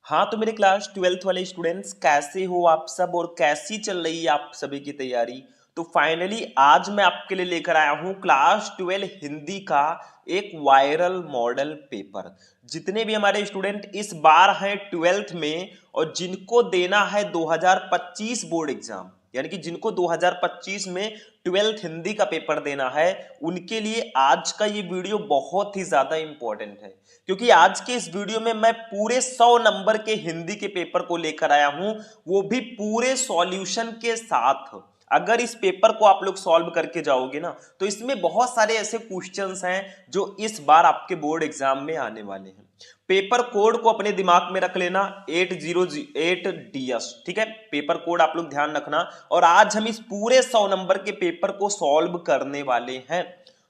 हाँ तो मेरे क्लास 12th वाले स्टूडेंट्स कैसे हो आप सब और कैसी चल रही है आप सभी की तैयारी। तो फाइनली आज मैं आपके लिए लेकर आया हूँ क्लास 12 हिंदी का एक वायरल मॉडल पेपर। जितने भी हमारे स्टूडेंट इस बार हैं 12th में और जिनको देना है 2025 बोर्ड एग्जाम, यानी कि जिनको 2025 में 12th हिंदी का पेपर देना है, उनके लिए आज का ये वीडियो बहुत ही ज्यादा इंपॉर्टेंट है। क्योंकि आज के इस वीडियो में मैं पूरे 100 नंबर के हिंदी के पेपर को लेकर आया हूं, वो भी पूरे सॉल्यूशन के साथ। अगर इस पेपर को आप लोग सॉल्व करके जाओगे ना, तो इसमें बहुत सारे ऐसे क्वेश्चंस हैं जो इस बार आपके बोर्ड एग्जाम में आने वाले हैं। पेपर कोड को अपने दिमाग में रख लेना 808DS, ठीक है। पेपर कोड आप लोग ध्यान रखना। और आज हम इस पूरे 100 नंबर के पेपर को सॉल्व करने वाले हैं,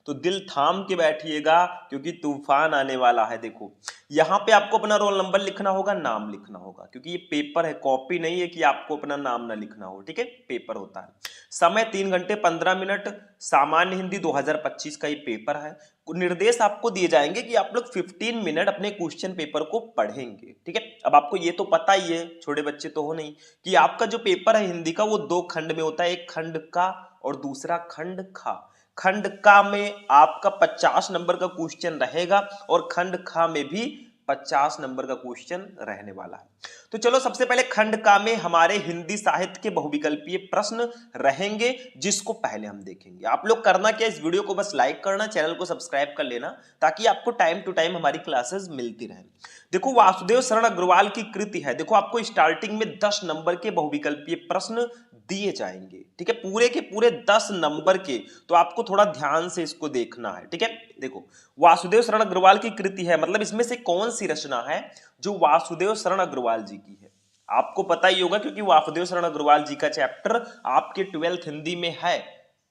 तो दिल थाम के बैठिएगा क्योंकि तूफान आने वाला है। देखो यहां पे आपको अपना रोल नंबर लिखना होगा, नाम लिखना होगा, क्योंकि ये पेपर है, कॉपी नहीं है कि आपको अपना नाम ना लिखना हो, ठीक है। पेपर होता है। समय 3 घंटे 15 मिनट। सामान्य हिंदी 2025 का ये पेपर है। निर्देश आपको दिए जाएंगे कि आप लोग 15 मिनट अपने क्वेश्चन पेपर को पढ़ेंगे, ठीक है। अब आपको ये तो पता ही है, छोटे बच्चे तो हो नहीं, कि आपका जो पेपर है हिंदी का वो 2 खंड में होता है, एक खंड का और दूसरा खंड खा। खंड का में आपका 50 नंबर का क्वेश्चन रहेगा और खंड खा में भी 50 नंबर का क्वेश्चन रहने वाला है। तो चलो सबसे पहले खंड का में हमारे हिंदी साहित्य के बहुविकल्पीय प्रश्न रहेंगे, जिसको पहले हम देखेंगे। आप लोग करना क्या, इस वीडियो को बस लाइक करना, चैनल को सब्सक्राइब कर लेना, ताकि आपको टाइम टू टाइम हमारी क्लासेस मिलती रहें। देखो वासुदेव शरण अग्रवाल की कृति है। देखो आपको स्टार्टिंग में 10 नंबर के बहुविकल्पीय प्रश्न दिए जाएंगे, ठीक है, पूरे के पूरे 10 नंबर के। तो आपको थोड़ा ध्यान से इसको देखना है, ठीक है। देखो वासुदेव शरण अग्रवाल की कृति है, मतलब इसमें से कौन सी रचना है जो वासुदेव शरण अग्रवाल जी की है। आपको पता ही होगा क्योंकि वासुदेव शरण अग्रवाल जी का चैप्टर आपके 12th हिंदी में है,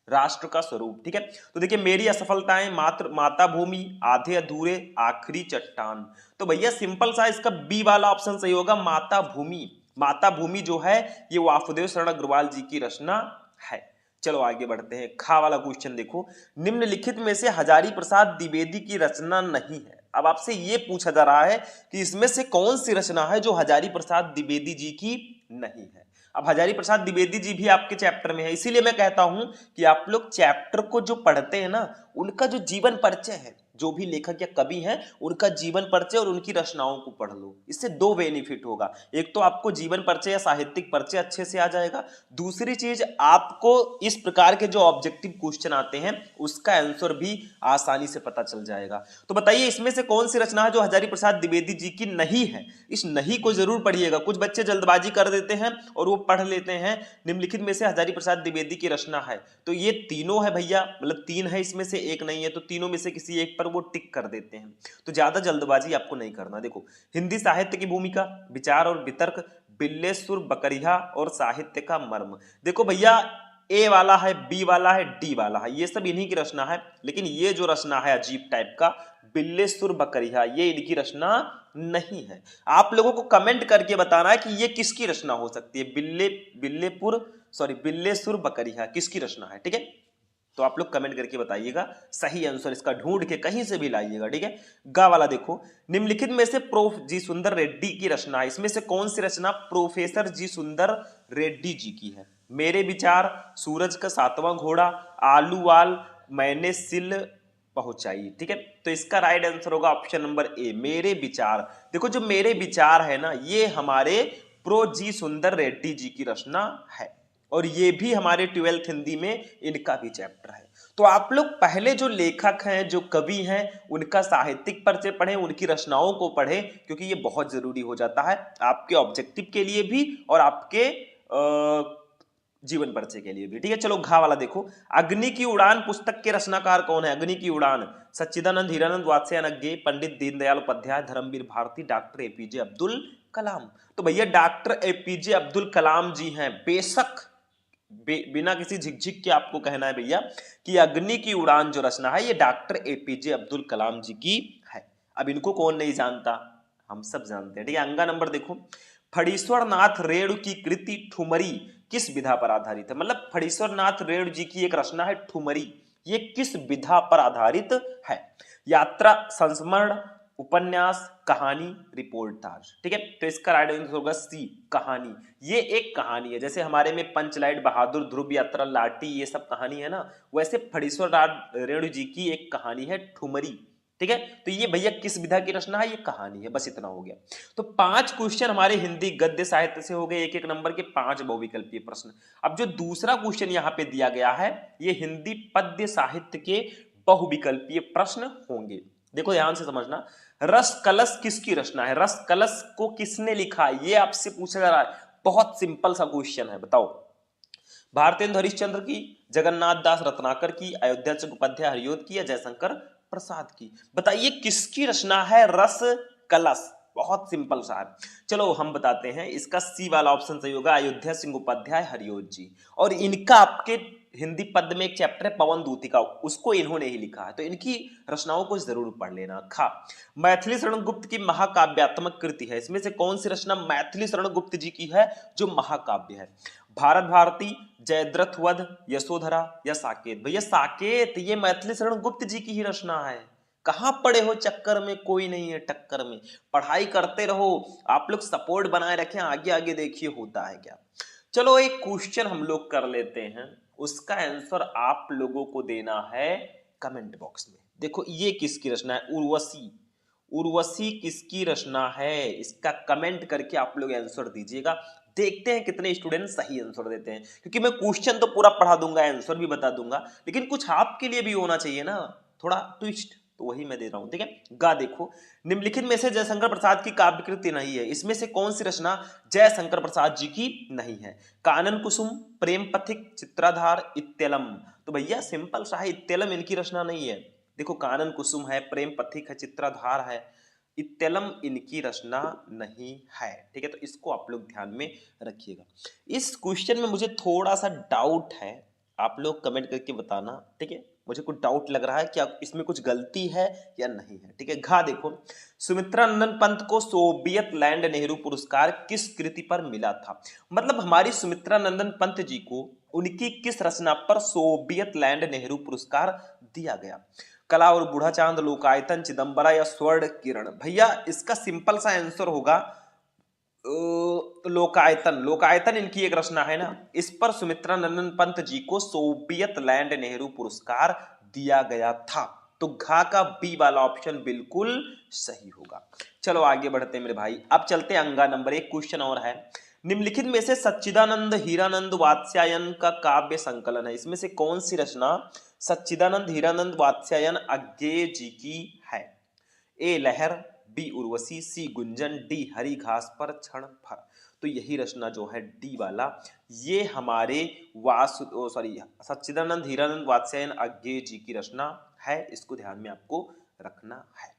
राष्ट्र का स्वरूप, ठीक है। तो देखिए, मेरी असफलताएं, मात्र माता भूमि, आधे अधूरे, आखिरी चट्टान। तो भैया सिंपल सा इसका बी वाला ऑप्शन सही होगा, माता भूमि। माता भूमि जो है ये वासुदेव शरण अग्रवाल जी की रचना है। चलो आगे बढ़ते हैं। खा वाला क्वेश्चन देखो, निम्नलिखित में से हजारी प्रसाद द्विवेदी की रचना नहीं है। अब आपसे यह पूछा जा रहा है कि इसमें से कौन सी रचना है जो हजारी प्रसाद द्विवेदी जी की नहीं है। अब हजारी प्रसाद द्विवेदी जी भी आपके चैप्टर में है, इसीलिए मैं कहता हूं कि आप लोग चैप्टर को जो पढ़ते हैं ना, उनका जो जीवन परिचय है, जो भी लेखक या कवि हैं उनका जीवन परिचय और उनकी रचनाओं को पढ़ लो। इससे दो बेनिफिट होगा, एक तो आपको जीवन परिचय या साहित्यिक परिचय अच्छे से आ जाएगा, दूसरी चीज आपको इस प्रकार के जो ऑब्जेक्टिव क्वेश्चन आते हैं उसका आंसर भी आसानी से पता चल जाएगा। तो बताइए इसमें से कौन सी रचना है जो हजारी प्रसाद द्विवेदी जी की नहीं है। इस नहीं को जरूर पढ़िएगा, कुछ बच्चे जल्दबाजी कर देते हैं और वो पढ़ लेते हैं निम्नलिखित में से हजारी प्रसाद द्विवेदी की रचना है। तो ये तीनों है भैया, मतलब 3 है, इसमें से एक नहीं है, तो तीनों में से किसी एक पर वो टिक कर देते हैं। तो ज्यादा जल्दबाजी आपको नहीं करना। देखो हिंदी साहित्य की भूमिका, विचार और वितर्क, बिल्लेसुर बकरिया और साहित्य का मर्म। देखो भैया ए वाला है, बी वाला है, डी वाला है, ये सब इन्हीं की रचना है। लेकिन ये जो रचना है अजीब टाइप का, बिल्लेसुर बकरिया, ये इनकी रचना नहीं है। आप लोगों को कमेंट करके बताना है कि ये किसकी रचना हो सकती है। बिल्लेसुर बकरिया किसकी रचना है, ठीक है। तो आप लोग कमेंट करके बताइएगा, सही आंसर इसका ढूंढ के कहीं से भी लाइएगा, ठीक है। गा वाला देखो, निम्नलिखित में से प्रोफ जी सुंदर रेड्डी की रचना है, इसमें से कौन सी रचना प्रोफेसर जी सुंदर रेड्डी जी की है। मेरे विचार, सूरज का 7वां घोड़ा, आलू वाल, मैंने सिल पहुंचाई, ठीक है। तो इसका राइट आंसर होगा ऑप्शन नंबर ए, मेरे विचार। देखो जो मेरे विचार है ना, ये हमारे प्रो जी सुंदर रेड्डी जी की रचना है और ये भी हमारे 12th हिंदी में इनका भी चैप्टर है। तो आप लोग पहले जो लेखक हैं, जो कवि हैं, उनका साहित्यिक परिचय पढ़ें, उनकी रचनाओं को पढ़ें, क्योंकि ये बहुत जरूरी हो जाता है आपके ऑब्जेक्टिव के लिए भी और आपके जीवन परिचय के लिए भी, ठीक है। चलो घा वाला देखो, अग्नि की उड़ान पुस्तक के रचनाकार कौन है। अग्नि की उड़ान, सच्चिदानंद, हीरानंद, वात्स्यायन, पंडित दीनदयाल उपाध्याय, धर्मवीर भारती, डॉक्टर एपीजे अब्दुल कलाम। तो भैया डॉक्टर एपीजे अब्दुल कलाम जी हैं, बेशक बिना किसी झिकझिक के आपको कहना है भैया कि अग्नि की उड़ान जो रचना है ये डॉक्टर एपीजे अब्दुल कलाम जी की है। अब इनको कौन नहीं जानता, हम सब जानते हैं, ठीक है। अंगा नंबर देखो, फणीश्वर नाथ रेणु की कृति ठुमरी किस विधा पर आधारित है। मतलब फणीश्वर नाथ रेणु जी की एक रचना है ठुमरी, ये किस विधा पर आधारित है। यात्रा, संस्मरण, उपन्यास, कहानी, रिपोर्टाज। ठीक है, तो इसका राइट आंसर होगा सी, कहानी। ये एक कहानी है, जैसे हमारे में पंचलाइट, बहादुर, ध्रुव यात्रा, लाठी, ये सब कहानी है ना, वैसे फणीश्वर नाथ रेणु जी की एक कहानी है ठुमरी। ठीक है, तो ये भैया किस विधा की रचना है, ये कहानी है। बस इतना हो गया। तो 5 क्वेश्चन हमारे हिंदी गद्य साहित्य से हो गए, एक एक नंबर के 5 बहुविकल्पीय प्रश्न। अब जो दूसरा क्वेश्चन यहाँ पे दिया गया है, ये हिंदी पद्य साहित्य के बहुविकल्पीय प्रश्न होंगे। देखो ध्यान से समझना, रस कलश किसकी रचना है, रस कलश को किसने लिखा, ये आपसे पूछा जा रहा है। बहुत सिंपल सा क्वेश्चन है, बताओ। भारतेंदु हरिश्चंद्र की, जगन्नाथ दास रत्नाकर की, अयोध्या चट्टोपाध्याय हरिऔध की, या जयशंकर प्रसाद की? बताइए किसकी रचना है रस कलश? बहुत सिंपल सा है, चलो हम बताते हैं। इसका सी वाला ऑप्शन सही होगा, अयोध्या सिंह उपाध्याय हरिऔध जी। और इनका आपके हिंदी पद में एक चैप्टर है पवन दूती का, उसको इन्होंने ही लिखा है, तो इनकी रचनाओं को जरूर पढ़ लेना। खा, मैथिली शरण गुप्त की महाकाव्यात्मक कृति है, इसमें से कौन सी रचना मैथिली शरण गुप्त जी की है जो महाकाव्य है? भारत भारती, जयद्रथ वध, यशोधरा, या साकेत? भैया साकेत, ये मैथिली शरण गुप्त जी की ही रचना है। कहां पड़े हो चक्कर में, कोई नहीं है टक्कर में। पढ़ाई करते रहो, आप लोग सपोर्ट बनाए रखें, आगे आगे देखिए होता है क्या। चलो एक क्वेश्चन हम लोग कर लेते हैं, उसका आंसर आप लोगों को देना है कमेंट बॉक्स में। देखो ये किसकी रचना है, उर्वशी। उर्वशी किसकी रचना है, इसका कमेंट करके आप लोग आंसर दीजिएगा। देखते हैं कितने स्टूडेंट सही आंसर देते हैं, क्योंकि मैं क्वेश्चन तो पूरा पढ़ा दूंगा, आंसर भी बता दूंगा, लेकिन कुछ आपके लिए भी होना चाहिए ना, थोड़ा ट्विस्ट, तो वही मैं दे रहा हूं। ठीक है, गा देखो, निम्नलिखित में से जयशंकर प्रसाद की काव्य कृति नहीं है, इसमें से कौन सी रचना जयशंकर प्रसाद जी की नहीं है? कानन कुसुम, प्रेम पथिक, चित्राधार, इत्यलम? तो भैया सिंपल सा है, इत्यलम इनकी रचना नहीं है। देखो कानन कुसुम है, प्रेम पथिक है, चित्राधार है, इत्यलम इनकी रचना नहीं है। ठीक है, तो इसको आप लोग ध्यान में रखिएगा। इस क्वेश्चन में मुझे थोड़ा सा डाउट है, आप लोग कमेंट करके बताना। ठीक है, मुझे कुछ डाउट लग रहा है कि इसमें कुछ गलती है या नहीं है। ठीक है, घा देखो, सुमित्रा नंदन पंत को सोवियत लैंड नेहरू पुरस्कार किस कृति पर मिला था? मतलब हमारी सुमित्रा नंदन पंत जी को उनकी किस रचना पर सोवियत लैंड नेहरू पुरस्कार दिया गया? कला और बूढ़ा चांद, लोकायतन, चिदंबरा, या स्वर्ण किरण? भैया इसका सिंपल सा आंसर होगा लोकायतन। लोकायतन इनकी एक रचना है ना, इस पर सुमित्रा नंदन पंत जी को सोवियत लैंड नेहरू पुरस्कार दिया गया था। तो घा का बी वाला ऑप्शन बिल्कुल सही होगा। चलो आगे बढ़ते हैं मेरे भाई, अब चलते हैं अंगा नंबर 1। क्वेश्चन और है, निम्नलिखित में से सच्चिदानंद हीरानंद वात्स्यायन का काव्य संकलन है, इसमें से कौन सी रचना सच्चिदानंद हीरानंद वात्स्यायन अज्ञेय जी की है? ए लहर, बी उर्वशी, सी गुंजन, डी हरी घास पर क्षण भर? तो यही रचना जो है डी वाला, ये हमारे सच्चिदानंद हीरानंद वात्स्यायन अज्ञेय जी की रचना है, इसको ध्यान में आपको रखना है।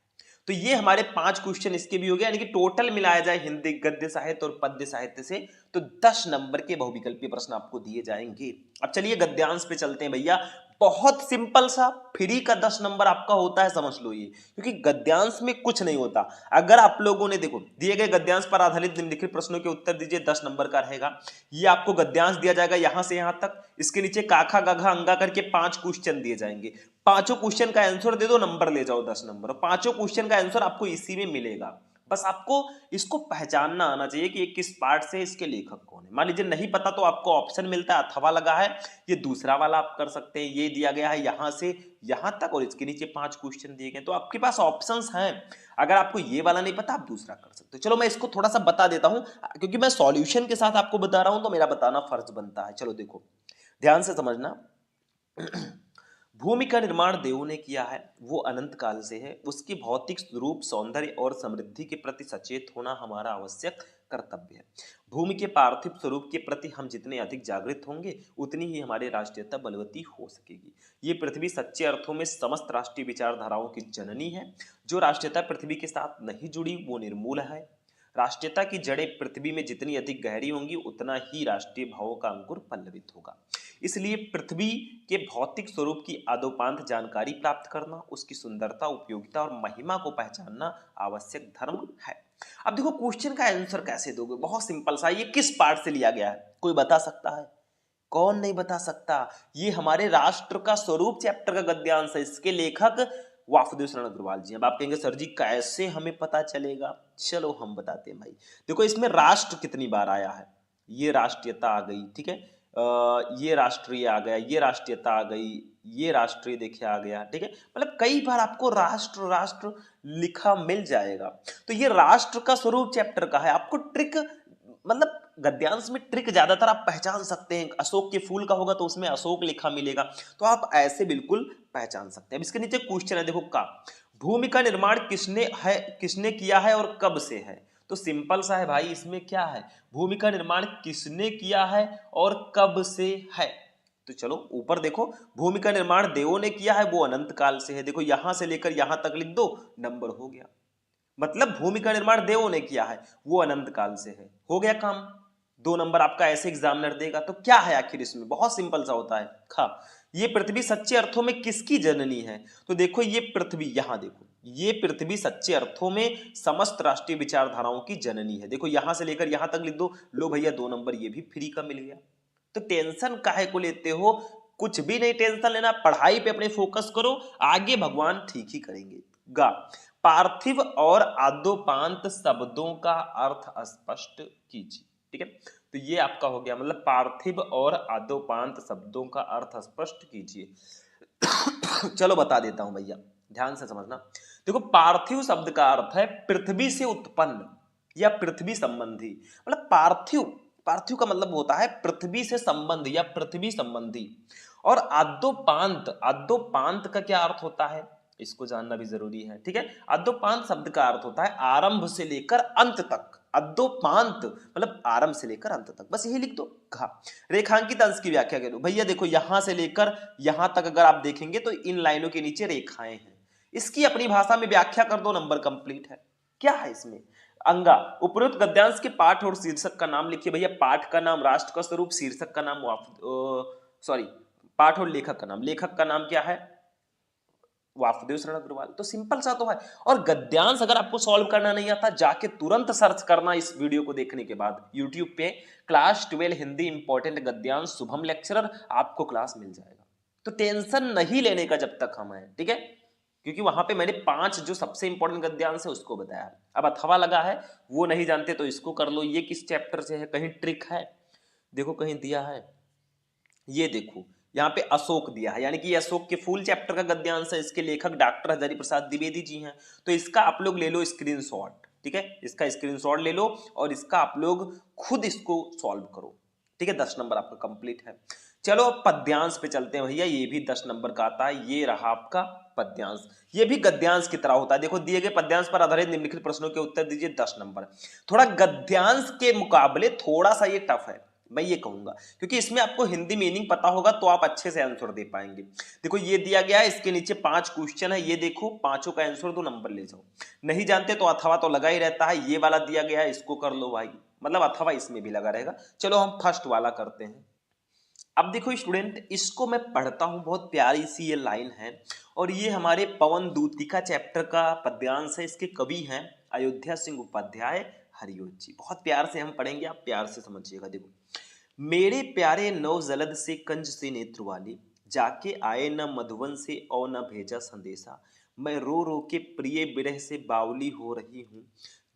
तो ये हमारे 5 क्वेश्चन इसके भी हो गए, यानी कि टोटल मिलाया जाए हिंदी गद्य साहित्य और पद्य साहित्य से तो 10 नंबर के बहुविकल्पीय प्रश्न आपको दिए जाएंगे। अब चलिए गद्यांश पे चलते हैं भैया, बहुत सिंपल सा, फ्री का 10 नंबर आपका होता है, समझ लो ये, क्योंकि गद्यांश में कुछ नहीं होता। अगर आप लोगों ने देखो दिए गए गद्यांश पर आधारित निम्नलिखित प्रश्नों के उत्तर दीजिए, 10 नंबर का रहेगा। ये आपको गद्यांश दिया जाएगा यहां से यहां तक, इसके नीचे काखा गघा अंगा करके 5 क्वेश्चन दिए जाएंगे, 5 क्वेश्चन का आंसर दे दो, नंबर ले जाओ 10 नंबर, और 5 क्वेश्चन का आंसर आपको इसी में मिलेगा। बस आपको इसको पहचानना आना चाहिए कि ये किस पार्ट से, इसके लेखक कौन है। मान लीजिए नहीं पता तो आपको ऑप्शन मिलता है, अथवा लगा है, ये दूसरा वाला आप कर सकते हैं, ये दिया गया है यहां से यहां तक, और इसके नीचे 5 क्वेश्चन दिए गए, तो आपके पास ऑप्शंस हैं। अगर आपको ये वाला नहीं पता आप दूसरा कर सकते हो। चलो मैं इसको थोड़ा सा बता देता हूं, क्योंकि मैं सॉल्यूशन के साथ आपको बता रहा हूं तो मेरा बताना फर्ज बनता है। चलो देखो ध्यान से समझना, भूमि का निर्माण देवों ने किया है, वो अनंत काल से है, उसकी भौतिक स्वरूप, सौंदर्य और समृद्धि के प्रति सचेत होना हमारा आवश्यक कर्तव्य है। भूमि के पार्थिव स्वरूप के प्रति हम जितने अधिक जागृत होंगे उतनी ही हमारी राष्ट्रीयता बलवती हो सकेगी। ये पृथ्वी सच्चे अर्थों में समस्त राष्ट्रीय विचारधाराओं की जननी है। जो राष्ट्रीयता पृथ्वी के साथ नहीं जुड़ी वो निर्मूल है। राष्ट्रीयता की जड़ें पृथ्वी में जितनी अधिक गहरी होंगी उतना ही राष्ट्रीय भावों का अंकुर पल्लवित होगा। इसलिए पृथ्वी के भौतिक स्वरूप की आदोपांत जानकारी प्राप्त करना, उसकी सुंदरता, उपयोगिता और महिमा को पहचानना आवश्यक धर्म है। अब देखो क्वेश्चन का आंसर कैसे दोगे, बहुत सिंपल सा, ये किस पार्ट से लिया गया है, कोई बता सकता है? कौन नहीं बता सकता? ये हमारे राष्ट्र का स्वरूप चैप्टर का गद्यांश है, इसके लेखक वासुदेव शरण अग्रवाल जी। अब आप कहेंगे सर जी कैसे हमें पता चलेगा, चलो हम बताते हैं भाई। देखो इसमें राष्ट्र कितनी बार आया है, ये राष्ट्रीयता आ गई, ठीक है, ये राष्ट्रीय आ गया, ये राष्ट्रीयता आ गई, ये राष्ट्रीय देखिए आ गया, ठीक है, मतलब कई बार आपको राष्ट्र राष्ट्र लिखा मिल जाएगा। तो ये राष्ट्र का स्वरूप चैप्टर का है। आपको ट्रिक मतलब गद्यांश में ट्रिक ज्यादातर आप पहचान सकते हैं, अशोक के फूल का होगा तो उसमें अशोक लिखा मिलेगा, तो आप ऐसे बिल्कुल पहचान सकते हैं। अब इसके नीचे क्वेश्चन है देखो का भूमि का निर्माण किसने किया है और कब से है। तो सिंपल सा है भाई, इसमें क्या है, भूमि का निर्माण किसने किया है और कब से है। तो चलो ऊपर देखो, भूमि का निर्माण देवों ने किया है, वो अनंत काल से है। देखो यहां से लेकर यहां तक लिख दो, नंबर हो गया। मतलब भूमि का निर्माण देवों ने किया है, वो अनंत काल से है, हो गया काम। 2 नंबर आपका ऐसे एग्जामिनर देगा। तो क्या है आखिर इसमें, बहुत सिंपल सा होता है। खा ये पृथ्वी सच्चे अर्थों में किसकी जननी है। तो देखो ये पृथ्वी, यहां देखो ये पृथ्वी सच्चे अर्थों में समस्त राष्ट्रीय विचारधाराओं की जननी है। देखो यहां से लेकर यहां तक लिख दो, लो भैया 2 नंबर ये भी फ्री का मिल गया। तो टेंशन काहे को लेते हो, कुछ भी नहीं टेंशन लेना, पढ़ाई पे अपने फोकस करो, आगे भगवान ठीक ही करेंगे। गा पार्थिव और आद्योपांत शब्दों का अर्थ स्पष्ट कीजिए, ठीक है। तो ये आपका हो गया, मतलब पार्थिव और आद्योपांत शब्दों का अर्थ स्पष्ट कीजिए। चलो बता देता हूं भैया, ध्यान से समझना। देखो पार्थिव शब्द का अर्थ है पृथ्वी से उत्पन्न या पृथ्वी संबंधी। मतलब पार्थिव, पार्थिव का मतलब होता है पृथ्वी से संबंध या पृथ्वी संबंधी। और आद्योपांत, आद्योपांत का क्या अर्थ होता है, इसको जानना भी जरूरी है, ठीक है। आद्योपांत शब्द का अर्थ होता है आरंभ से लेकर अंत तक। आद्योपांत मतलब आरंभ से लेकर अंत तक, बस यही लिख दो। कहा रेखांकित अंश की व्याख्या करो भैया, देखो यहां से लेकर यहां तक अगर आप देखेंगे तो इन लाइनों के नीचे रेखाएं हैं, इसकी अपनी भाषा में व्याख्या कर दो, नंबर कंप्लीट है। क्या है इसमें, अंगा उपरोक्त गद्यांश के पाठ और शीर्षक का नाम लिखिए भैया। पाठ का नाम राष्ट्र का स्वरूप, शीर्षक का नाम सॉरी पाठ और लेखक का नाम, लेखक का नाम क्या है, वासुदेव शरण अग्रवाल। तो सिंपल सा तो है। और गद्यांश अगर आपको सॉल्व करना नहीं आता, जाके तुरंत सर्च करना इस वीडियो को देखने के बाद यूट्यूब पे क्लास 12 हिंदी इंपॉर्टेंट गद्यांश शुभम लेक्चरर, आपको क्लास मिल जाएगा। तो टेंशन नहीं लेने का जब तक हम हैं, ठीक है, क्योंकि वहां पे मैंने 5 जो सबसे इंपॉर्टेंट गद्यांश है उसको बताया। अब अथवा लगा है वो नहीं जानते तो इसको कर लो, ये किस चैप्टर से है, कहीं ट्रिक है, देखो कहीं दिया है, ये देखो यहाँ पे अशोक दिया है, यानी कि ये अशोक के फूल चैप्टर का गद्यांश है, इसके लेखक डॉक्टर हजारी प्रसाद द्विवेदी जी हैं। तो इसका आप लोग ले लो स्क्रीनशॉट, ठीक है, इसका स्क्रीनशॉट ले लो और इसका आप लोग खुद इसको सॉल्व करो, ठीक है। 10 नंबर आपका कंप्लीट है। चलो अब पद्यांश पे चलते हैं भैया, ये भी 10 नंबर का आता है, ये रहा आपका पद्यांश। ये भी गद्यांश की तरह होता है। देखो दिए गए पद्यांश पर आधारित निम्नलिखित प्रश्नों के उत्तर दीजिए, 10 नंबर। थोड़ा गद्यांश के मुकाबले थोड़ा सा ये टफ है, मैं ये कहूंगा, क्योंकि इसमें आपको हिंदी मीनिंग पता होगा तो आप अच्छे से आंसर दे पाएंगे। देखो ये दिया गया है, इसके नीचे 5 क्वेश्चन है, ये देखो पांचों का आंसर दो, नंबर ले जाओ। नहीं जानते तो अथवा तो लगा ही रहता है, ये वाला दिया गया है इसको कर लो भाई, मतलब अथवा इसमें भी लगा रहेगा। चलो हम फर्स्ट वाला करते हैं। अब देखो स्टूडेंट, इसको मैं पढ़ता हूं, बहुत प्यारी सी ये लाइन है, और ये हमारे पवन दूतिका चैप्टर का पद्यांश है। इसके कवि हैं अयोध्या सिंह उपाध्याय हरिओत जी। बहुत प्यार से हम पढ़ेंगे, आप प्यार से समझिएगा। देखो मेरे प्यारे नौ जलद से कंज से नेत्र वाले, जाके आए न मधुवन से और न भेजा संदेशा, मैं रो रो के प्रिय विरह से बावली हो रही हूँ,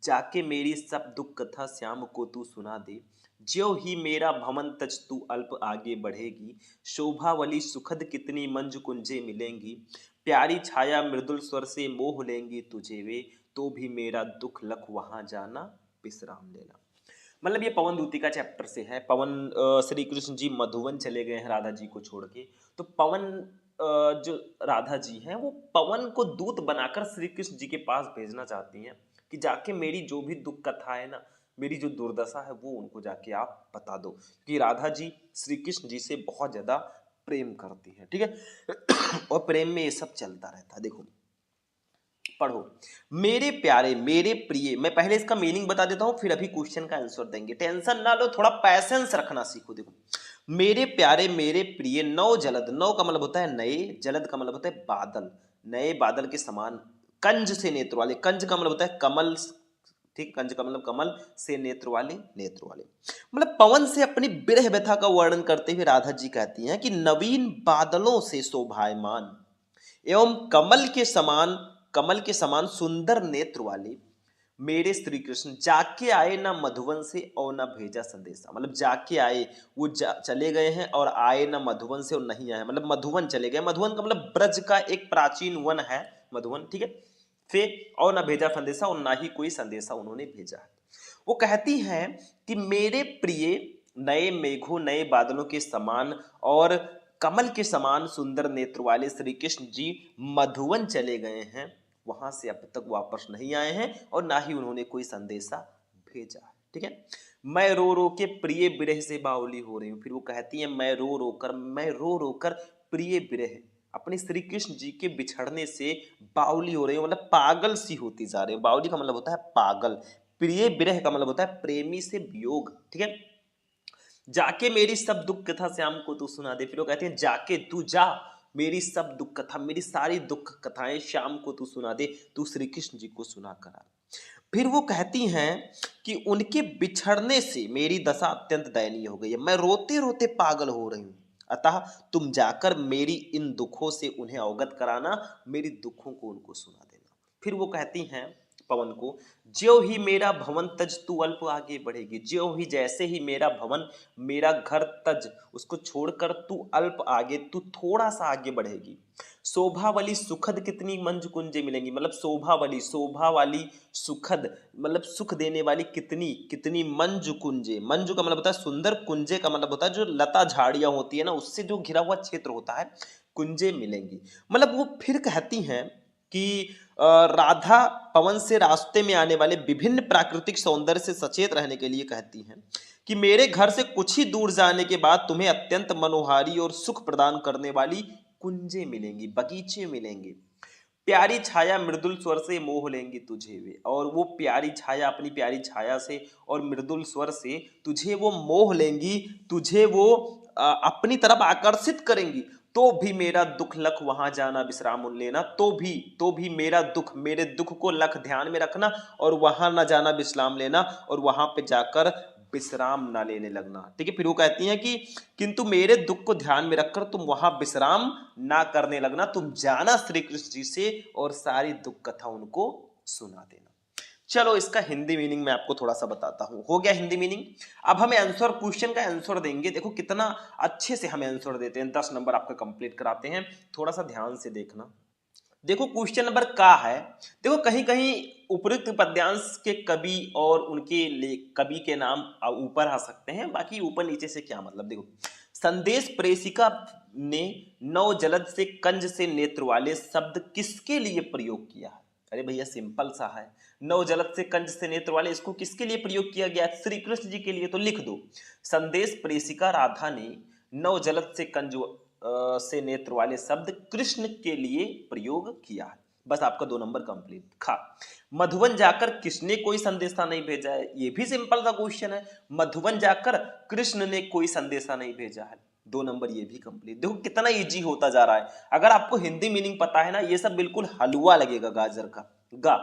जाके मेरी सब दुख कथा श्याम को तू सुना दे, ज्यों ही मेरा भवन तज तू अल्प आगे बढ़ेगी, शोभावली सुखद कितनी मंज कुंजे मिलेंगी, प्यारी छाया मृदुल स्वर से मोह लेंगी तुझे वे, तो भी मेरा दुख लख वहां जाना विश्राम लेना। मतलब ये पवन दूतिका चैप्टर से है। पवन श्री कृष्ण जी मधुवन चले गए हैं राधा जी को छोड़ के, तो पवन जो राधा जी हैं वो पवन को दूत बनाकर श्री कृष्ण जी के पास भेजना चाहती हैं कि जाके मेरी जो भी दुख कथा है ना, मेरी जो दुर्दशा है वो उनको जाके आप बता दो, कि राधा जी श्री कृष्ण जी से बहुत ज्यादा प्रेम करती है, ठीक है। और प्रेम में ये सब चलता रहता है। देखो पढ़ो, मेरे प्यारे मेरे प्रिय, मैं पहले इसका मीनिंग बता देता हूं फिर अभी क्वेश्चन का आंसर देंगे, टेंशन ना लो, थोड़ा पैसेंस रखना सीखो। देखो मेरे प्यारे मेरे प्रिय, नौ जलद, नौ का मतलब होता है नए, जलद का मतलब होता है बादल, नए बादल के समान, कंज से नेत्र वाले, कंज का मतलब होता है कमल, ठीक, कंज का मतलब कमल, से नेत्र वाले, नेत्र वाले, मतलब पवन से अपनी विरह व्यथा का वर्णन करते हुए राधा जी कहती हैं कि नवीन बादलों से शोभायमान, एवं कमल के समान सुंदर नेत्र वाले मेरे श्री कृष्ण जाके आए ना मधुवन से और ना भेजा संदेशा। मतलब जाके आए, वो चले गए हैं, और आए ना मधुवन से और नहीं आए, मतलब मधुवन चले गए। मधुवन का मतलब ब्रज का एक प्राचीन वन है मधुवन, ठीक है। फिर और ना भेजा संदेशा, और ना ही कोई संदेशा उन्होंने भेजा है। वो कहती हैं कि मेरे प्रिय नए मेघों नए बादलों के समान और कमल के समान सुंदर नेत्र वाले श्री कृष्ण जी मधुवन चले गए हैं, वहां से अब तक वापस नहीं आए हैं, और ना ही उन्होंने कोई संदेशा भेजा है, ठीक है। मैं रो रो के प्रिय विरह से बाउली हो रही हूँ। फिर वो कहती है मैं रो रो कर प्रिय विरह, अपने श्री कृष्ण जी के बिछड़ने से बाउली हो रही हूँ, मतलब पागल सी होती जा रही है। बाउली का मतलब होता है पागल, प्रिय विरह का मतलब होता है प्रेमी से वियोग, ठीक है। जाके मेरी सब दुख कथा श्याम को तू सुना दे। फिर वो कहते हैं जाके तू जा, मेरी सब दुख कथा, मेरी सारी दुख कथाएं श्याम को तू सुना दे, तू श्री कृष्ण जी को सुना करा। फिर वो कहती हैं कि उनके बिछड़ने से मेरी दशा अत्यंत दयनीय हो गई है, मैं रोते रोते पागल हो रही हूं, अतः तुम जाकर मेरी इन दुखों से उन्हें अवगत कराना, मेरी दुखों को उनको सुना देना। फिर वो कहती हैं पवन को, ज्यों ही मेरा भवन तज तू अल्प आगे बढ़ेगी, ज्यों ही जैसे ही मेरा भवन मेरा घर तज उसको छोड़कर तू अल्प आगे, तू थोड़ा सा आगे बढ़ेगी, शोभा वाली सुखद कितनी मंज कुंजे मिलेंगी। मतलब शोभा वाली सुखद मतलब सुख देने वाली कितनी कितनी मंजू कुंजे। मंजू का मतलब होता है सुंदर, कुंजे का मतलब होता है जो लता झाड़ियां होती है ना, उससे जो घिरा हुआ क्षेत्र होता है, कुंजे मिलेंगी। मतलब वो फिर कहती हैं कि राधा पवन से रास्ते में आने वाले विभिन्न प्राकृतिक सौंदर्य से सचेत रहने के लिए कहती हैं कि मेरे घर से कुछ ही दूर जाने के बाद तुम्हें अत्यंत मनोहारी और सुख प्रदान करने वाली कुंजे मिलेंगी, बगीचे मिलेंगे। प्यारी छाया मृदुल स्वर से मोह लेंगी तुझे वे, और वो प्यारी छाया अपनी प्यारी छाया से और मृदुल स्वर से तुझे वो मोह लेंगी, तुझे वो अपनी तरफ आकर्षित करेंगी। तो भी मेरा दुख लख वहां जाना विश्राम लेना, तो भी मेरा दुख, मेरे दुख को लख ध्यान में रखना और वहां ना जाना विश्राम लेना, और वहां पे जाकर विश्राम ना लेने लगना, ठीक है। फिर वो कहती हैं कि किंतु मेरे दुख को ध्यान में रखकर तुम वहां विश्राम ना करने लगना, तुम जाना श्री कृष्ण जी से और सारी दुख कथा उनको सुना देना। चलो इसका हिंदी मीनिंग मैं आपको थोड़ा सा बताता हूं। हो गया हिंदी मीनिंग। अब हमें आंसर, क्वेश्चन का आंसर देंगे। देखो कितना अच्छे से हमें आंसर देते हैं, 10 नंबर आपका कंप्लीट कराते हैं। थोड़ा सा ध्यान से देखना। देखो क्वेश्चन नंबर का है, देखो कहीं कहीं उपयुक्त पद्यांश के कवि और उनके कवि के नाम ऊपर आ सकते हैं, बाकी ऊपर नीचे से क्या मतलब। देखो संदेश प्रेषिका ने नौ जलद से कंज से नेत्र वाले शब्द किसके लिए प्रयोग किया है। अरे भैया सिंपल सा है, नौ जलद से कंज से नेत्र वाले, इसको किसके लिए प्रयोग किया गया? श्री कृष्ण जी के लिए। तो लिख दो संदेश प्रेषिका राधा ने नौ जलद से कंज से नेत्र वाले शब्द कृष्ण के लिए प्रयोग किया है। बस आपका 2 नंबर कंप्लीट। खा मधुवन जाकर किसने कोई संदेशा नहीं भेजा है, ये भी सिंपल सा क्वेश्चन है। मधुवन जाकर कृष्ण ने कोई संदेशा नहीं भेजा है, 2 नंबर ये भी कंप्लीट। देखो कितना इजी होता जा रहा है। अगर आपको हिंदी मीनिंग पता है ना, ये सब बिल्कुल हलवा लगेगा गाजर का। गा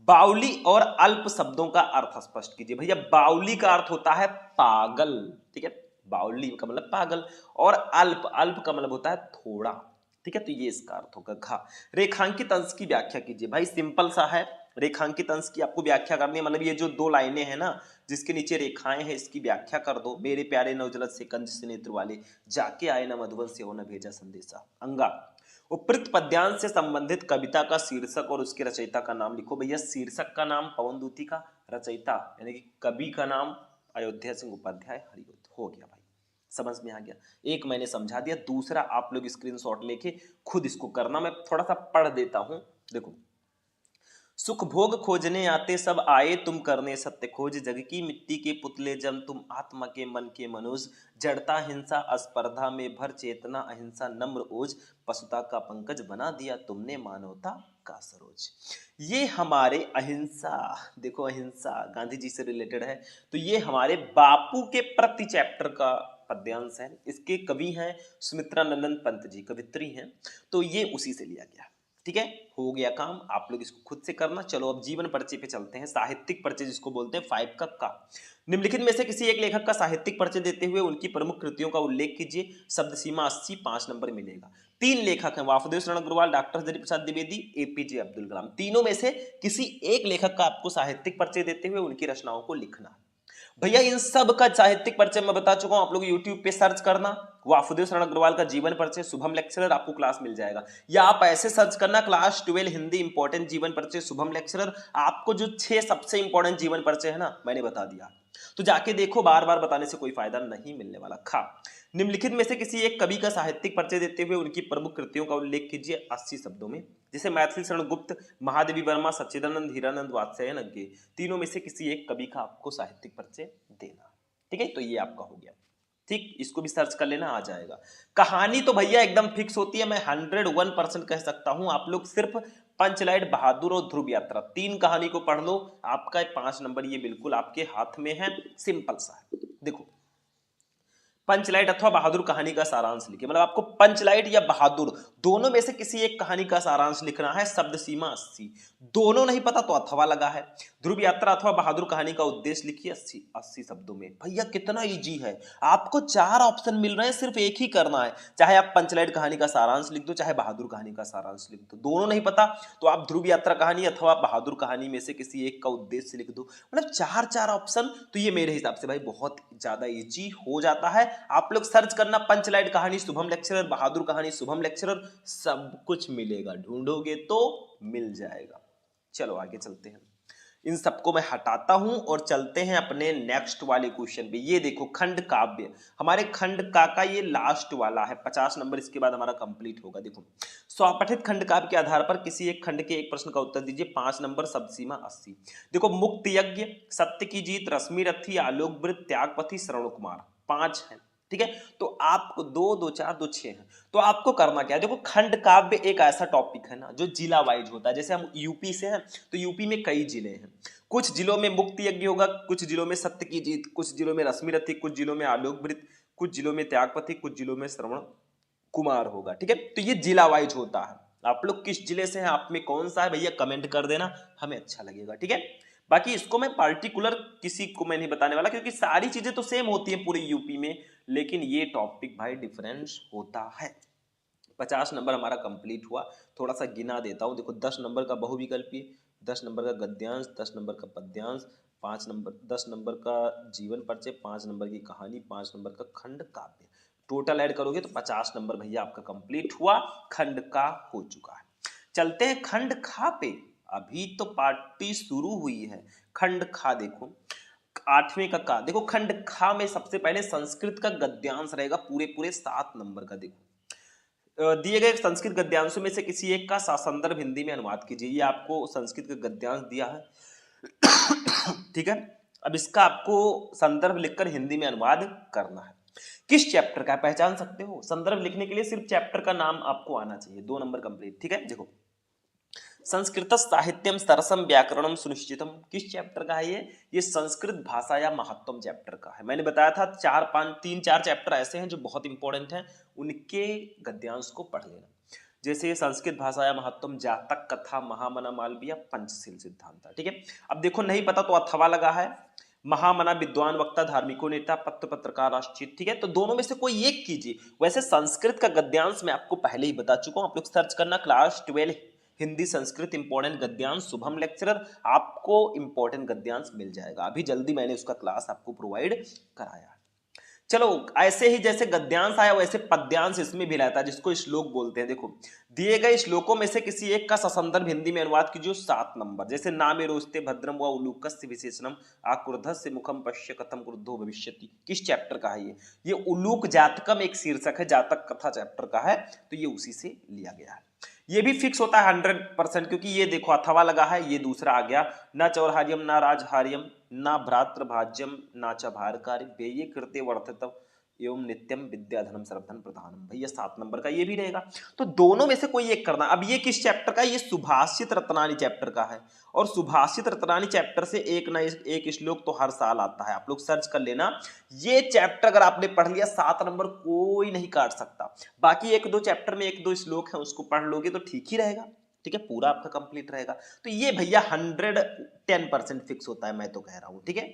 बाउली और अल्प शब्दों का अर्थ स्पष्ट कीजिए। भैया बाउली का अर्थ होता है पागल, ठीक है। बाउली का मतलब पागल, और अल्प, अल्प का मतलब होता है थोड़ा, ठीक है। तो ये इसका अर्थ होगा। घा रेखांकित अंश की व्याख्या कीजिए। भाई सिंपल सा है, रेखांकित अंश की आपको व्याख्या करनी है। मतलब ये जो 2 लाइनें हैं ना जिसके नीचे रेखाएं हैं, इसकी व्याख्या कर दो। मेरे प्यारे नवजलद से कंज से नेत्र वाले, जाके आए न मधुबन से हो न भेजा संदेशा। अंगा उपयुक्त पद्यांश से संबंधित कविता का शीर्षक और उसके रचयिता का नाम लिखो। भैया शीर्षक का नाम पवन दूती का, रचयिता यानी कि कवि का नाम अयोध्या सिंह उपाध्याय हरिओत। हो गया भाई, समझ में आ गया। एक मैंने समझा दिया, दूसरा आप लोग स्क्रीनशॉट लेके खुद इसको करना। मैं थोड़ा सा पढ़ देता हूं। देखो सुख भोग खोजने आते सब आए, तुम करने सत्य खोज, जग की मिट्टी के पुतले जम तुम आत्मा के मन के मनोज, जड़ता हिंसा अस्पर्धा में भर चेतना अहिंसा नम्र ओज, पशुता का पंकज बना दिया तुमने मानवता का सरोज। ये हमारे अहिंसा, देखो अहिंसा गांधी जी से रिलेटेड है, तो ये हमारे बापू के प्रति चैप्टर का पद्यांश है। इसके कवि हैं सुमित्रा नंदन पंत जी, कवित्री हैं, तो ये उसी से लिया गया। ठीक है, हो गया काम, आप लोग इसको खुद से करना। चलो अब जीवन परिचय पे चलते हैं, साहित्यिक परिचय जिसको बोलते हैं 5 का। निम्नलिखित में से किसी एक लेखक का साहित्यिक परिचय देते हुए उनकी प्रमुख कृतियों का उल्लेख कीजिए। शब्द सीमा 80, 5 नंबर मिलेगा। 3 लेखक हैं, वासुदेव शरण अग्रवाल, डॉक्टर हरि प्रसाद द्विवेदी, एपीजे अब्दुल कलाम। तीनों में से किसी एक लेखक का आपको साहित्यिक परिचय देते हुए उनकी रचनाओं को लिखना है। भैया इन सब का साहित्यिक परिचय मैं बता चुका हूं, आप लोग यूट्यूब पे सर्च करना, वासुदेव शरण अग्रवाल का जीवन परिचय शुभम लेक्चरर, आपको क्लास मिल जाएगा। या आप ऐसे सर्च करना क्लास 12 हिंदी इंपॉर्टेंट जीवन परिचय शुभम लेक्चरर, आपको जो 6 सबसे इंपॉर्टेंट जीवन परिचय है ना, मैंने बता दिया, तो जाके देखो, बार बार बताने से कोई फायदा नहीं मिलने वाला। खा, निम्नलिखित में से किसी एक कवि का साहित्यिक परिचय देते हुए उनकी प्रमुख कृतियों का उल्लेख कीजिए 80 शब्दों में। जैसे मैथिली शरण गुप्त, महादेवी वर्मा, सच्चिदानंद, हीरानंद, वात्स्यायन अज्ञे, तीनों में से किसी एक कवि का आपको साहित्यिक परिचय देना। ठीक है, तो ये आपका हो गया। ठीक, इसको भी सर्च कर लेना, आ जाएगा। कहानी तो भैया एकदम फिक्स होती है, मैं 101% कह सकता हूं। आप लोग सिर्फ पंचलाइट, बहादुर और ध्रुव यात्रा, 3 कहानी को पढ़ लो, आपका 5 नंबर ये बिल्कुल आपके हाथ में है। सिंपल सा है। देखो, पंचलाइट अथवा बहादुर कहानी का सारांश लिखिए, मतलब आपको पंचलाइट या बहादुर दोनों में से किसी एक कहानी का सारांश लिखना है। शब्द सीमा 80, दोनों नहीं पता तो अथवा लगा है। ध्रुव यात्रा अथवा बहादुर कहानी का उद्देश्य लिखिए 80 शब्दों में। भैया कितना इजी है, आपको 4 ऑप्शन मिल रहे हैं, सिर्फ एक ही करना है। चाहे आप पंचलाइट कहानी का सारांश लिख दो, चाहे बहादुर कहानी का सारांश लिख दो, दोनों नहीं पता तो आप ध्रुव यात्रा कहानी अथवा बहादुर कहानी में से किसी एक का उद्देश्य लिख दो, मतलब 4 ऑप्शन। तो ये मेरे हिसाब से भाई बहुत ज्यादा इजी हो जाता है। आप लोग सर्च करना पंचलाइट कहानी शुभम लेक्चरर, बहादुर कहानी शुभम लेक्चरर, सब कुछ मिलेगा, ढूंढोगे तो मिल जाएगा। चलो आगे चलते हैं, इन सबको मैं हटाता हूं और चलते हैं अपने नेक्स्ट वाले क्वेश्चन पे। ये देखो, खंड काव्य, हमारे खंड का ये लास्ट वाला है, 50 नंबर, इसके बाद हमारा कंप्लीट होगा। देखो, स्वपठित खंड काव्य के आधार पर किसी एक खंड के एक प्रश्न का उत्तर दीजिए, 5 नंबर, शब्द सीमा 80। देखो, मुक्त यज्ञ, सत्य की जीत, रश्मि रथी, आलोक वृत्त, त्यागपति, श्रवण कुमार, 5 है। ठीक है, तो आपको 2 2 4 2 6 है, तो आपको करना क्या है। देखो, खंड काव्य एक ऐसा टॉपिक है ना जो जिला वाइज होता है। जैसे हम यूपी से हैं तो यूपी में कई जिले हैं, कुछ जिलों में मुक्त यज्ञ होगा, कुछ जिलों में सत्य की जीत, कुछ जिलों में रश्मि रथी, कुछ जिलों में आलोक वृत्त, कुछ जिलों में त्यागपति, कुछ जिलों में श्रवण कुमार होगा। ठीक है, तो ये जिला वाइज होता है। आप लोग किस जिले से हैं, आप में कौन सा है भैया, कमेंट कर देना, हमें अच्छा लगेगा। ठीक है, बाकी इसको मैं पार्टिकुलर किसी को मैं नहीं बताने वाला, क्योंकि सारी चीजें तो सेम होती है पूरे यूपी में, लेकिन ये टॉपिक भाई डिफरेंस होता है। 50 नंबर हमारा कंप्लीट हुआ। थोड़ा सा गिना देता हूँ, देखो, 10 नंबर का बहुविकल्पी, 10 नंबर का गद्यांश, 10 नंबर का पद्यांश, 5 नंबर, 10 नंबर का जीवन परिचय, 5 नंबर की कहानी, 5 नंबर का खंड काव्य, टोटल ऐड करोगे तो 50 नंबर भैया आपका कंप्लीट हुआ, खंड का हो चुका है। चलते हैं खंड खा पे, अभी तो पार्टी शुरू हुई है। खंड खा देखो, 8वें का देखो, खंड खा में सबसे पहले संस्कृत का गद्यांश रहेगा, पूरे पूरे 7 नंबर का। देखो, दिए गए संस्कृत गद्यांशों में से किसी एक का संदर्भ हिंदी में अनुवाद कीजिए। ये आपको संस्कृत का गद्यांश दिया है। ठीक है, अब इसका आपको संदर्भ लिखकर हिंदी में अनुवाद करना है। किस चैप्टर का पहचान सकते हो, संदर्भ लिखने के लिए सिर्फ चैप्टर का नाम आपको आना चाहिए, 2 नंबर कंप्लीट। ठीक है, देखो, संस्कृत साहित्यम सरसम व्याकरणम सुनिश्चितम, किस चैप्टर का है ये संस्कृत भाषा या महत्वम चैप्टर का है। मैंने बताया था 3-4 चैप्टर ऐसे हैं जो बहुत इंपॉर्टेंट हैं, उनके गद्यांश को पढ़ लेना। जैसे संस्कृत भाषा या महत्वम, जातक, कथा, महामना, मालविया, पंचशील सिद्धांत। ठीक है, अब देखो, नहीं पता तो अथवा लगा है। महामना विद्वान, वक्ता, धार्मिको नेता, पत्रकार, राष्ट्रचित। ठीक है, तो दोनों में से कोई एक कीजिए। वैसे संस्कृत का गद्यांश मैं आपको पहले ही बता चुका हूं, आप लोग सर्च करना क्लास 12 हिंदी संस्कृत इंपॉर्टेंट गद्यांश शुभम लेक्चरर, आपको इंपॉर्टेंट गद्यांश मिल जाएगा। अभी जल्दी मैंने उसका क्लास आपको प्रोवाइड कराया। चलो, ऐसे ही जैसे गद्यांश आया वैसे पद्यांश इसमें भी रहता है, जिसको श्लोक बोलते हैं। देखो, दिए गए श्लोकों में से किसी एक का ससंदर्भ हिंदी में अनुवाद कीजिए, 7 नंबर। जैसे नामे रोस्ते भद्रम व उलूकस्य विशेषणम, आक्रुद्धस्य मुखम पश्य कथम क्रुद्धो भविष्यति, किस चैप्टर का है ये उलूक जातकम एक शीर्षक है, जातक कथा चैप्टर का है, तो ये उसी से लिया गया है। ये भी फिक्स होता है 100%, क्योंकि ये देखो अथवा लगा है, ये दूसरा आ गया, न चौरहार्यम, न राजहार्यम, न भ्रातृभाज्यम, न च भारकार्य, व्यये कृते वर्धितम एवं नित्यम विद्याधनम सर्वधन प्रधानम। भैया 7 नंबर का ये भी रहेगा, तो दोनों में से कोई एक करना। अब ये किस चैप्टर का, ये सुभाषित रत्नानी चैप्टर का है, और सुभाषित रत्नानी चैप्टर से एक ना एक श्लोक तो हर साल आता है, आप लोग सर्च कर लेना। ये चैप्टर अगर आपने पढ़ लिया, 7 नंबर कोई नहीं काट सकता। बाकी 1-2 चैप्टर में 1-2 श्लोक है, उसको पढ़ लोगे तो ठीक ही रहेगा। ठीक है, पूरा आपका कंप्लीट रहेगा। तो ये भैया 110% फिक्स होता है, मैं तो कह रहा हूं। ठीक है,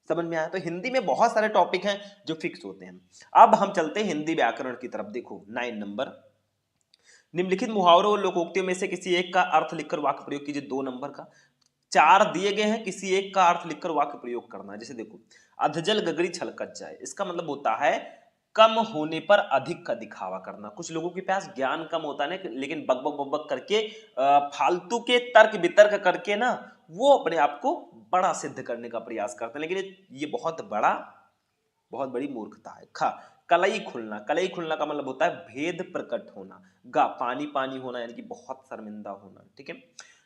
समझ में आया? तो हिंदी में बहुत सारे टॉपिक हैं जो फिक्स होते हैं। अब हम चलते हैं हिंदी व्याकरण की तरफ। देखो 9 नंबर, निम्नलिखित मुहावरों और लोकोक्तियों में से किसी एक का अर्थ लिखकर वाक्य प्रयोग कीजिए। 2 नंबर का 4 दिए गए हैं, किसी एक का अर्थ लिखकर वाक्य प्रयोग करना है। जैसे देखो, अधजल गगरी छलकत जाए, इसका मतलब होता है कम होने पर अधिक का दिखावा करना। कुछ लोगों के पास ज्ञान कम होता है ना, लेकिन बक बक बक बक करके फालतू के तर्क वितर्क करके ना वो अपने आप को बड़ा सिद्ध करने का प्रयास करते हैं, लेकिन ये बहुत बड़ी मूर्खता है। खा, कलई खुलना, कलई खुलना का मतलब होता है भेद प्रकट होना। गा, पानी पानी होना यानी कि बहुत शर्मिंदा होना। ठीक है,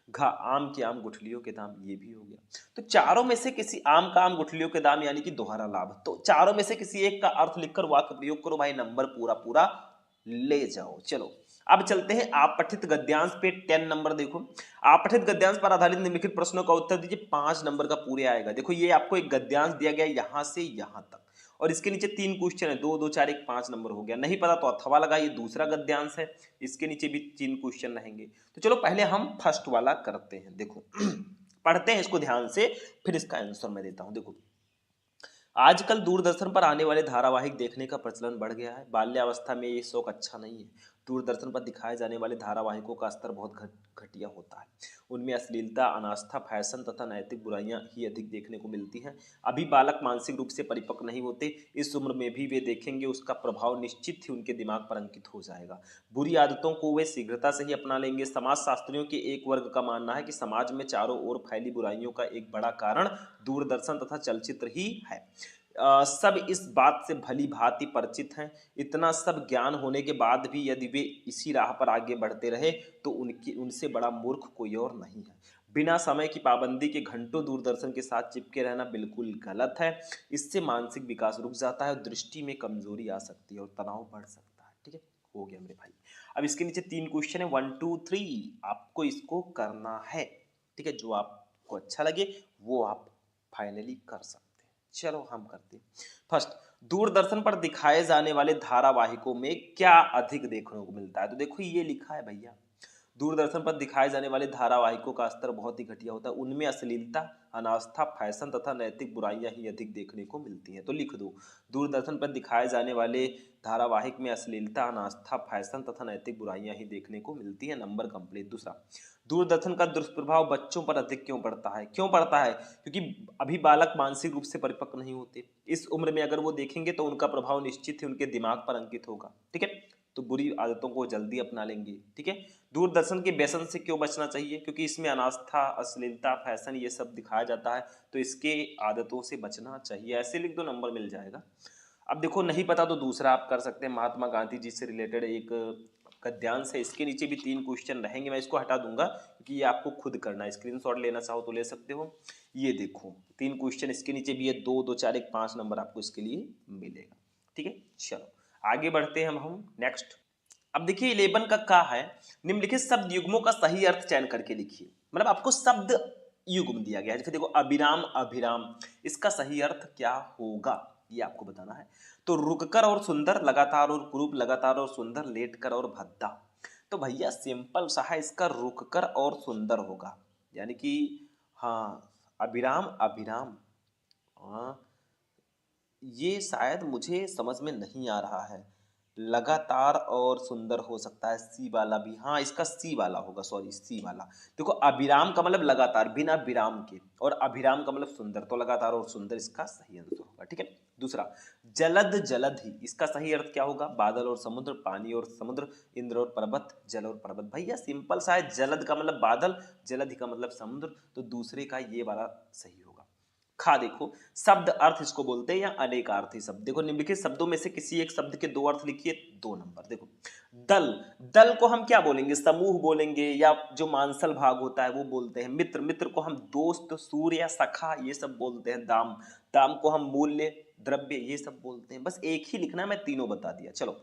घा, आम के आम गुठलियों के दाम, ये भी हो गया। तो चारों में से किसी, आम का आम गुठलियों के दाम यानी कि दोहरा लाभ। तो चारों में से किसी एक का अर्थ लिखकर वाक्य प्रयोग करो भाई, नंबर पूरा पूरा ले जाओ। चलो अब चलते हैं आप पठित गद्यांश पे। 10 नंबर देखो, आप पठित गद्यांश पर आधारित निम्नलिखित प्रश्नों का उत्तर दीजिए। 5 नंबर का पूरे आएगा। देखो ये आपको एक गद्यांश दिया गया यहां से यहां तक, और इसके नीचे 3 क्वेश्चन है, 2 2 4 1 5 नंबर हो गया। नहीं पता तो अथवा लगा, ये दूसरा गद्यांश है, इसके नीचे भी 3 क्वेश्चन रहेंगे। तो चलो पहले हम फर्स्ट वाला करते हैं। देखो पढ़ते हैं इसको ध्यान से, फिर इसका आंसर मैं देता हूं। देखो, आजकल दूरदर्शन पर आने वाले धारावाहिक देखने का प्रचलन बढ़ गया है। बाल्यावस्था में ये शौक अच्छा नहीं है। दूरदर्शन पर दिखाए जाने वाले धारावाहिकों का स्तर बहुत घटिया होता है। उनमें अश्लीलता, अनास्था, फैशन तथा नैतिक बुराइयां ही अधिक देखने को मिलती हैं। अभी बालक मानसिक रूप से परिपक्व नहीं होते, इस उम्र में भी वे देखेंगे, उसका प्रभाव निश्चित ही उनके दिमाग पर अंकित हो जाएगा। बुरी आदतों को वे शीघ्रता से ही अपना लेंगे। समाज शास्त्रियों के एक वर्ग का मानना है कि समाज में चारों ओर फैली बुराइयों का एक बड़ा कारण दूरदर्शन तथा चलचित्र ही है। सब इस बात से भली भांति परिचित हैं। इतना सब ज्ञान होने के बाद भी यदि वे इसी राह पर आगे बढ़ते रहे तो उनसे बड़ा मूर्ख कोई और नहीं है। बिना समय की पाबंदी के घंटों दूरदर्शन के साथ चिपके रहना बिल्कुल गलत है। इससे मानसिक विकास रुक जाता है और दृष्टि में कमजोरी आ सकती है और तनाव बढ़ सकता है। ठीक है, हो गया मेरे भाई। अब इसके नीचे 3 क्वेश्चन है, 1 2 3, आपको इसको करना है। ठीक है, जो आपको अच्छा लगे वो आप फाइनली कर सकते। चलो हम करते हैं। फर्स्ट, दूरदर्शन पर दिखाए जाने वाले धारावाहिकों में क्या अधिक देखने को मिलता है? तो देखो ये लिखा है भैया, दूरदर्शन पर दिखाए जाने वाले धारावाहिकों का स्तर बहुत ही घटिया होता है। उनमें अश्लीलता, अनास्था, फैशन तथा नैतिक बुराइयां ही अधिक देखने को मिलती हैं। तो लिख दो, दूरदर्शन पर दिखाए जाने वाले धारावाहिक में अश्लीलता, अनास्था, फैशन तथा नैतिक बुराइयां ही देखने को मिलती हैं। Number complete. दूसरा, दूरदर्शन का दुष्प्रभाव बच्चों पर अधिक क्यों पड़ता है? क्यों पड़ता है? क्योंकि अभी बालक मानसिक रूप से परिपक्व नहीं होते। इस उम्र में अगर वो देखेंगे तो उनका प्रभाव निश्चित ही उनके दिमाग पर अंकित होगा। ठीक है, तो बुरी आदतों को जल्दी अपना लेंगे। ठीक है, दूरदर्शन के व्यसन से क्यों बचना चाहिए? क्योंकि इसमें अनास्था, अश्लीलता, फैशन ये सब दिखाया जाता है, तो इसके आदतों से बचना चाहिए। ऐसे लिख दो, नंबर मिल जाएगा। अब देखो नहीं पता तो दूसरा आप कर सकते हैं, महात्मा गांधी जी से रिलेटेड एक गद्यांश है, इसके नीचे भी 3 क्वेश्चन रहेंगे। मैं इसको हटा दूंगा क्योंकि ये आपको खुद करना है, स्क्रीनशॉट लेना चाहो तो ले सकते हो। ये देखो 3 क्वेश्चन इसके नीचे भी है, 2 2 4 1 5 नंबर आपको इसके लिए मिलेगा। ठीक है, चलो आगे बढ़ते हैं हम नेक्स्ट। अब देखिए 11 का है, निम्नलिखित शब्द युग्मों का सही अर्थ चयन करके लिखिए। मतलब आपको शब्द युग्म दिया गया है, जैसे देखो अभिराम, अभिराम, इसका सही अर्थ क्या होगा ये आपको बताना है। तो रुककर और सुंदर, लगातार और कुरूप, लगातार और सुंदर, लेटकर और भद्दा। तो भैया सिंपल सा है, इसका रुककर और सुंदर होगा, यानी कि हाँ अभिराम, अभिराम। हाँ ये शायद मुझे समझ में नहीं आ रहा है। लगातार और सुंदर हो सकता है, सी वाला भी, हाँ इसका सी वाला होगा, सॉरी सी वाला। देखो अभिराम का मतलब लगातार बिना विराम के, और अभिराम का मतलब सुंदर, तो लगातार और सुंदर इसका सही आंसर होगा। ठीक है, दूसरा जलद, जलद ही, इसका सही अर्थ क्या होगा? बादल और समुद्र, पानी और समुद्र, इंद्र और पर्वत, जल और पर्वत। भैया सिंपल सा है, जलद का मतलब बादल, जलद ही का मतलब समुद्र, तो दूसरे का ये वाला सही होगा। खा, देखो शब्द अर्थ इसको बोलते हैं या अनेकार्थी शब्द। देखो निम्नलिखित शब्दों में से किसी एक शब्द के 2 अर्थ लिखिए। 2 नंबर। देखो दल, दल को हम क्या बोलेंगे? समूह बोलेंगे, या जो मांसल भाग होता है वो बोलते हैं। मित्र, मित्र को हम दोस्त, सूर्य या सखा ये सब बोलते हैं। दाम, दाम को हम मूल्य, द्रव्य ये सब बोलते हैं। बस एक ही लिखना है, मैं तीनों बता दिया। चलो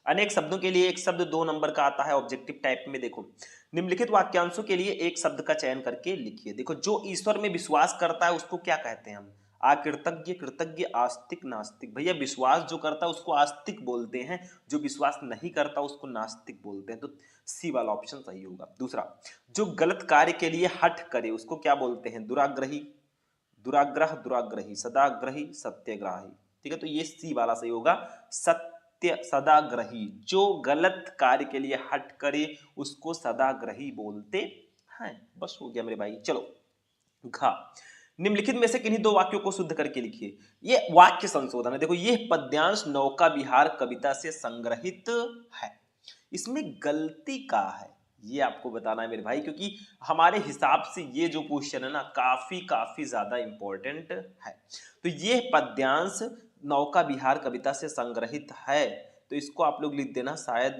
अनेक शब्दों के लिए एक शब्द 2 नंबर का आता है ऑब्जेक्टिव टाइप में। देखो निम्नलिखित वाक्यांशों के लिए एक शब्द का चयन करके लिखिए। देखो जो ईश्वर में विश्वास करता है उसको क्या कहते हैं हम? आकृतज्ञ, कृतज्ञ, आस्तिक, नास्तिक। भैया विश्वास जो करता है उसको आस्तिक बोलते हैं, जो विश्वास नहीं करता उसको नास्तिक बोलते हैं। तो सी वाला ऑप्शन सही होगा। दूसरा, जो गलत कार्य के लिए हठ करे उसको क्या बोलते हैं? दुराग्रही, दुराग्रह, दुराग्रही, सदाग्रही, सत्याग्रही। ठीक है, तो ये सी वाला सही होगा, सत्य सदाग्रही। जो गलत कार्य के लिए हट करे उसको सदाग्रही बोलते हैं। बस हो गया मेरे भाई। चलो घा, निम्नलिखित में से किन्हीं दो वाक्यों को शुद्ध करके लिखिए। ये वाक्य संशोधन है। देखो ये पद्यांश नौका विहार कविता से संग्रहित है। इसमें गलती का है ये आपको बताना है मेरे भाई, क्योंकि हमारे हिसाब से ये जो क्वेश्चन है ना काफी ज्यादा इंपॉर्टेंट है। तो ये पद्यांश नौका विहार कविता से संग्रहित है, तो इसको आप लोग लिख देना। शायद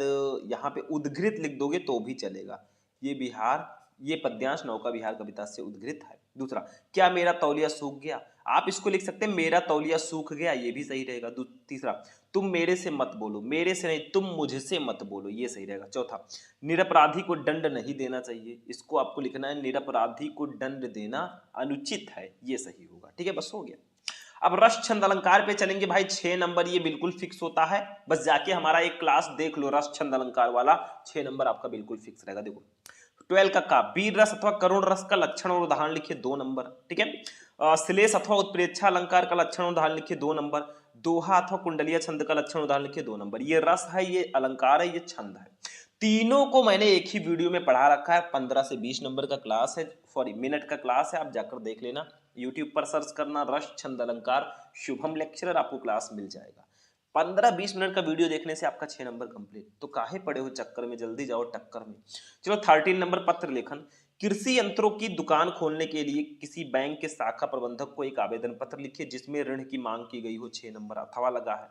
यहाँ पे उद्घृत लिख दोगे तो भी चलेगा। ये पद्यांश नौका विहार कविता से उद्घृत है। दूसरा, क्या मेरा तौलिया सूख गया? आप इसको लिख सकते हैं मेरा तौलिया सूख गया, ये भी सही रहेगा। तीसरा, तुम मेरे से मत बोलो, मेरे से नहीं तुम मुझसे मत बोलो, ये सही रहेगा। चौथा, निरपराधी को दंड नहीं देना चाहिए, इसको आपको लिखना है निरपराधी को दंड देना अनुचित है, ये सही होगा। ठीक है, बस हो गया। अब रस छंद अलंकार पे चलेंगे भाई। 6 नंबर ये बिल्कुल फिक्स होता है, बस जाके हमारा एक क्लास देख लो रस छंद अलंकार वाला, 6 नंबर आपका बिल्कुल फिक्स रहेगा। देखो 12 का वीर रस अथवा करुण रस का लक्षण और उदाहरण लिखिए, 2 नंबर। ठीक है, श्लेष अथवा उत्प्रेक्षा अलंकार का लक्षण और उदाहरण लिखिए, 2 नंबर। दोहा अथवा कुंडलीय छंद का लक्षण उदाहरण लिखिए, 2 नंबर। ये रस है, ये अलंकार है, ये छंद है। तीनों को मैंने एक ही वीडियो में पढ़ा रखा है। 15 से 20 नंबर का क्लास है, सॉरी मिनट का क्लास है, आप जाकर देख लेना। यूट्यूब पर सर्च करना रस छंद अलंकार शुभम लेक्चरर, आपको क्लास मिल जाएगा। 15-20 मिनट का वीडियो देखने से आपका 6 नंबर कंप्लीट। तो काहे पड़े हो चक्कर में, जल्दी जाओ टक्कर में। चलो 13 नंबर पत्र लेखन। कृषि यंत्रों की दुकान खोलने के लिए किसी बैंक के शाखा प्रबंधक को एक आवेदन पत्र लिखिए जिसमें ऋण की मांग की गई हो, 6 नंबर। अथवा लगा है।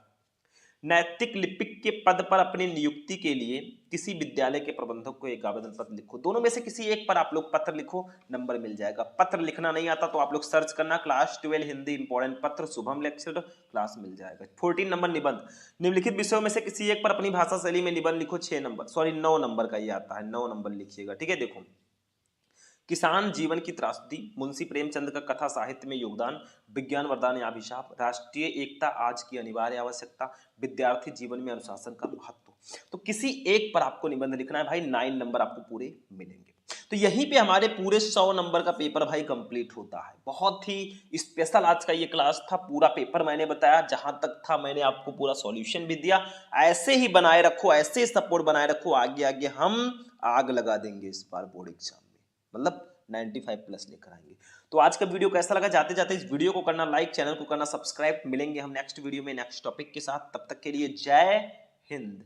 नैतिक लिपिक के पद पर अपनी नियुक्ति के लिए किसी विद्यालय के प्रबंधक को एक आवेदन पत्र लिखो। दोनों में से किसी एक पर आप लोग पत्र लिखो, नंबर मिल जाएगा। पत्र लिखना नहीं आता तो आप लोग सर्च करना क्लास 12 हिंदी इंपॉर्टेंट पत्र शुभम लेक्चर, क्लास मिल जाएगा। 14 नंबर निबंध। निम्नलिखित विषयों में से किसी एक पर अपनी भाषा शैली में निबंध लिखो, 6 नंबर, सॉरी 9 नंबर का ये आता है, 9 नंबर लिखिएगा। ठीक है, देखो किसान जीवन की त्रासदी, मुंशी प्रेमचंद का कथा साहित्य में योगदान, विज्ञान वरदान या अभिशाप, राष्ट्रीय एकता आज की अनिवार्य आवश्यकता, विद्यार्थी जीवन में अनुशासन का महत्व। तो किसी एक पर आपको निबंध लिखना है भाई, 9 नंबर आपको पूरे मिलेंगे। तो यहीं पे हमारे पूरे 100 नंबर का पेपर भाई कंप्लीट होता है। बहुत ही स्पेशल आज का ये क्लास था। पूरा पेपर मैंने बताया, जहां तक था मैंने आपको पूरा सॉल्यूशन भी दिया। ऐसे ही बनाए रखो, ऐसे ही सपोर्ट बनाए रखो, आगे आगे हम आग लगा देंगे इस बार बोर्ड एग्जाम, मतलब 95 प्लस लेकर आएंगे। तो आज का वीडियो कैसा लगा? जाते जाते इस वीडियो को करना लाइक, चैनल को करना सब्सक्राइब। मिलेंगे हम नेक्स्ट वीडियो में नेक्स्ट टॉपिक के साथ, तब तक के लिए जय हिंद।